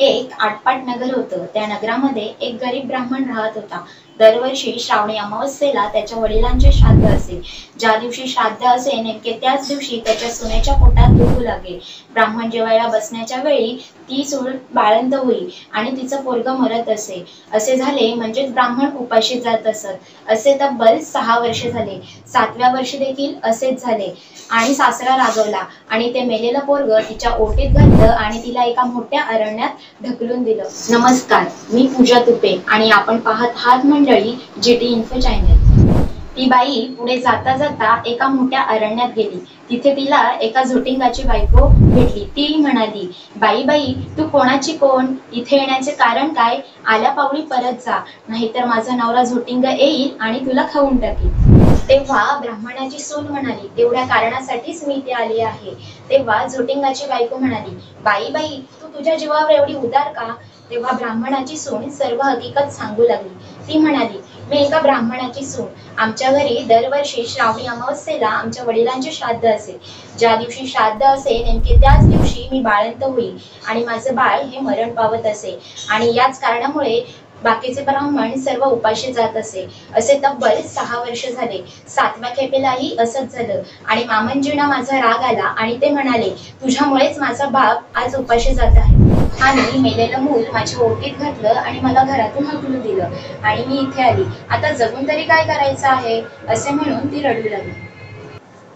एक आटपाट नगर होतं. त्या नगरामध्ये एक गरीब ब्राह्मण राहत होता. दरवर्षी श्रावणी अमावस्येला त्याच्या वडिलांचे श्राद्ध असे. ज्या दिवशी श्राद्ध असे नेमके त्याच दिवशी त्याच्या सुनेच्या पोटात दुखू लागे. ब्राह्मण जेवायला बसण्याच्या वेळी ती सून बाळंत होई आणि तिचं पोरगं मरत असे. असे झाले म्हणजेच ब्राह्मण उपाशी जात असत. असे तब्बल 6 वर्षे झाले. 7व्या वर्षी देखील असेच झाले आणि सासरा रागवला आणि ते मेलेलं पोरगं तिच्या ओटीत घातलं आणि तिला एका मोठ्या अरण्यात ढकलून दिलं. नमस्कार, मी पूजा तुपे आणि आपण पाहत आहात मंडळी GT इन्फो चॅनल. ती बाई पुढे जाता जाता एका मोठ्या अरण्यात गेली. तिथे तिला एका झोटिंगाची बायको भेटली. ती म्हणाली, बाई बाई, तू कोणाची कोण? इथे येण्याचे कारण काय? आल्या पावली परत जा, नाहीतर माझा नवरा झोटिंग येईल आणि तुला खाऊन टाकील. तेव्हा ब्राह्मणाची सून म्हणाली, तेवढ्या कारणासाठीच मी इथे आली आहे. तेव्हा झोटिंगाची बायको म्हणाली, बाई बाई, तू तुझ्या जीवावर एवढी उदार का? तेव्हा ब्राह्मणाची सून सर्व हकीकत सांगू लागली. ती म्हणाली, मी एका ब्राह्मणाची सून. आमच्या घरी दरवर्षी श्रावणी अमावस्येला आमच्या वडिलांचे श्राद्ध असे. ज्या दिवशी श्राद्ध असे नेमके त्याच दिवशी मी बाळंत होईल आणि माझे बाळ हे मरण पावत असे आणि याच कारणामुळे बाकीचे ब्राह्मण सर्व उपाशी जात असे. असे तब्बल 6 वर्ष झाले. 7व्या खेपेलाही असंच झालं आणि मामंजींना माझा राग आला आणि ते म्हणाले, तुझ्यामुळेच माझा बाप आज उपाशी जात आहे आणि मेलेलं मूल माझ्या ओटीत घातलं आणि मला घरातून हकलून दिलं आणि मी इथे आली. आता जगून तरी काय करायचं आहे? असे म्हणून ती रडू लागली.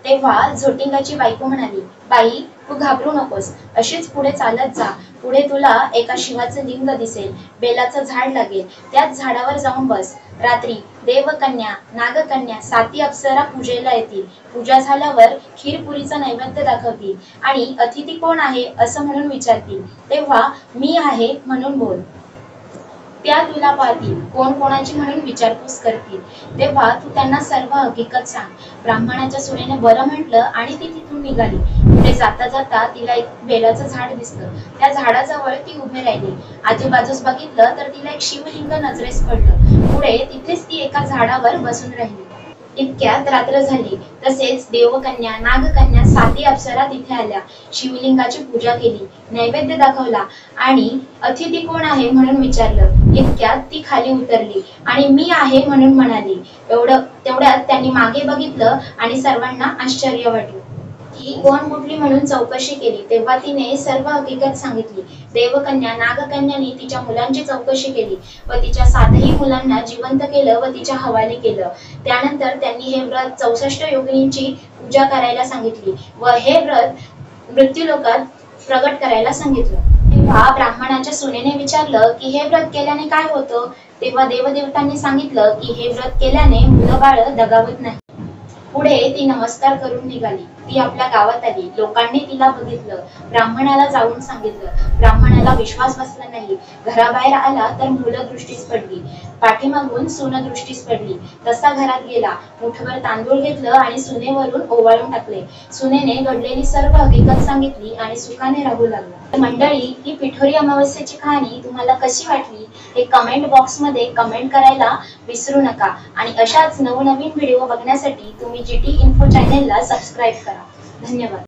तेव्हा झोटिंगाची बायको म्हणाली, बाई, तू घाबरू नकोस. अशीच पुढे चालत जा. पुढे तुला एका शिवाचं लिंग दिसेल. बेलाचं झाड लागेल. त्याच झाडावर जाऊन बस. रात्री देवकन्या, नागकन्या, 7 अप्सरा पूजेला येतील. पूजा झाल्यावर खीरपुरीचा नैवेद्य दाखवतील आणि अतिथी कोण आहे असं म्हणून विचारतील. तेव्हा मी आहे म्हणून बोल. त्या तुला पाहतील. कोण कोणाची म्हणून विचारपूस करतील. तेव्हा तू त्यांना सर्व हकीकत सांग. ब्राह्मणाच्या सुनेने बरं म्हटलं आणि ती तिथून निघाली. पुढे जाता जाता तिला एक बेलाचं झाड दिसलं. त्या झाडाजवळ ती उभी राहिली. आजूबाजूस बघितलं तर तिला एक शिवलिंग नजरेस पडलं. पुढे तिथेच ती एका झाडावर बसून राहिली. इतक्यात रात्र झाली. तसेच देवकन्या, नागकन्या, 7 अप्सरा तिथे आल्या. शिवलिंगाची पूजा केली, नैवेद्य दाखवला आणि अतिथी कोण आहे म्हणून विचारलं. इतक्यात ती खाली उतरली आणि मी आहे म्हणून म्हणाली. तेवढ्यात त्यांनी मागे बघितलं आणि सर्वांना आश्चर्य वाटलं. ती कोण कुठली म्हणून चौकशी केली. तेव्हा तिने सर्व हकीकत सांगितली. देवकन्या, नागकन्याने तिच्या मुलांची चौकशी केली व तिच्या 7ही मुलांना जिवंत केलं व तिच्या हवाली केलं. त्यानंतर त्यांनी हे व्रत 64 योगिनींची पूजा करायला सांगितली व हे व्रत मृत्यूलोकात प्रगट करायला सांगितलं. तेव्हा ब्राह्मणाच्या सुनेने विचारलं की हे व्रत केल्याने काय होतं? तेव्हा देवदेवतांनी सांगितलं की हे व्रत केल्याने मुलं बाळ दगावत नाही. पुढे ती नमस्कार करून निघाली. ती आपल्या गावात आली. लोकांनी तिला बघितलं. ब्राह्मणाला जाऊन सांगितलं. ब्राह्मणाला विश्वास बसला नाही. घराबाहेर आला तर मुलं दृष्टीस पडली. पाठीमागून सून दृष्टीस पडली. तसा घरात गेला. मुठभर तांदूळ घेतलं आणि सुनेवरून ओवाळून टाकले. सुनेने घडलेली सर्व हकीकत सांगितली आणि सुखाने राहू लागला. मंडळी, ही पिठोरी अमावस्येची कहाणी तुम्हाला कशी वाटली हे कमेंट बॉक्समध्ये कमेंट करायला विसरू नका आणि अशाच नवनवीन व्हिडिओ बघण्यासाठी तुम्ही GT इन्फो चॅनलला सबस्क्राईब करा. धन्यवाद.